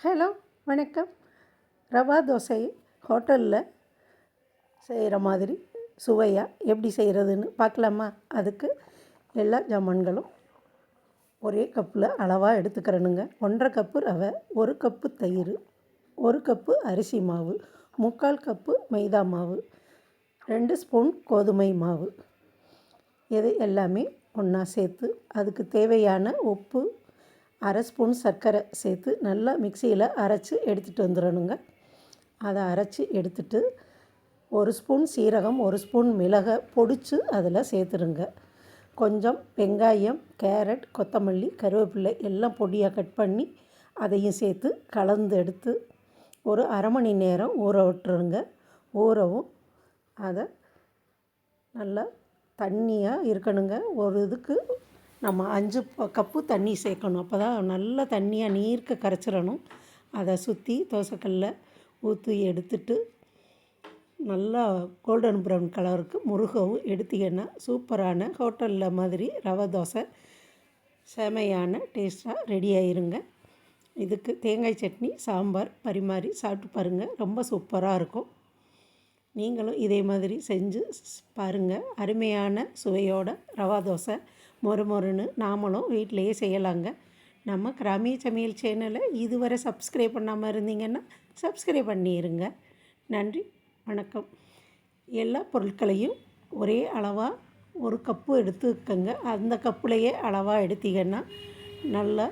Hello, வணக்கம். ரவா தோசை ஹோட்டலில் செய்கிற மாதிரி சுவையாக எப்படி செய்கிறதுன்னு பார்க்கலாமா? அதுக்கு எல்லா ஜாமான்களும் ஒரே கப்பில் அளவாக எடுத்துக்கிறணுங்க. 1½ கப்பு ரவை, 1 கப்பு தயிர், 1 கப்பு அரிசி மாவு, 3/4 கப்பு மைதா மாவு, 2 ஸ்பூன் கோதுமை மாவு. இது எல்லாமே ஒன்றா சேர்த்து அதுக்கு தேவையான உப்பு, 1/2 ஸ்பூன் சர்க்கரை சேர்த்து நல்லா மிக்சியில் அரைச்சி எடுத்துகிட்டு வந்துடணுங்க. அதை அரைச்சி எடுத்துட்டு 1 ஸ்பூன் சீரகம், 1 ஸ்பூன் மிளகை பொடிச்சு அதில் சேர்த்துருங்க. கொஞ்சம் வெங்காயம், கேரட், கொத்தமல்லி, கருவேப்பிலை எல்லாம் பொடியாக கட் பண்ணி அதையும் சேர்த்து கலந்து எடுத்து ஒரு 1/2 மணி நேரம் ஊற விட்டுருங்க. ஊறவும் அதை நல்லா தண்ணியாக இருக்கணுங்க. ஒரு இதுக்கு நம்ம 5 கப்பு தண்ணி சேர்க்கணும். அப்போ தான் நல்லா தண்ணியாக நீர்க்க கரைச்சிடணும். அதை சுற்றி தோசைக்கல்ல ஊற்றி எடுத்துட்டு நல்லா கோல்டன் ப்ரௌன் கலருக்கு முருகவும் எடுத்திங்கன்னா சூப்பரான ஹோட்டலில் மாதிரி ரவை தோசை செமையான டேஸ்ட்டாக ரெடி ஆயிருங்க. இதுக்கு தேங்காய் சட்னி, சாம்பார் பரிமாறி சாப்பிட்டு பாருங்கள். ரொம்ப சூப்பராக இருக்கும். நீங்களும் இதே மாதிரி செஞ்சு பாருங்கள். அருமையான சுவையோட ரவா தோசை மொறுமொறுன்னு நாமளும் வீட்டிலையே செய்யலாங்க. நம்ம கிராமிய சமையல் சேனலை இதுவரை சப்ஸ்கிரைப் பண்ணாமல் இருந்தீங்கன்னா சப்ஸ்கிரைப் பண்ணிடுங்க. நன்றி, வணக்கம். எல்லா பொருட்களையும் ஒரே அளவாக 1 கப்பு எடுத்துக்கங்க. அந்த கப்புலையே அளவாக எடுத்தீங்கன்னா நல்லா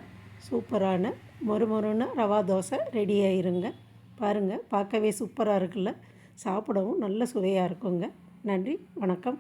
சூப்பரான மொறுமொறுன்னு ரவா தோசை ரெடி ஆயிருங்க. பாருங்கள், பார்க்கவே சூப்பராக இருக்குல்ல. சாப்பிடவும் நல்ல சுவையாக இருக்குங்க. நன்றி, வணக்கம்.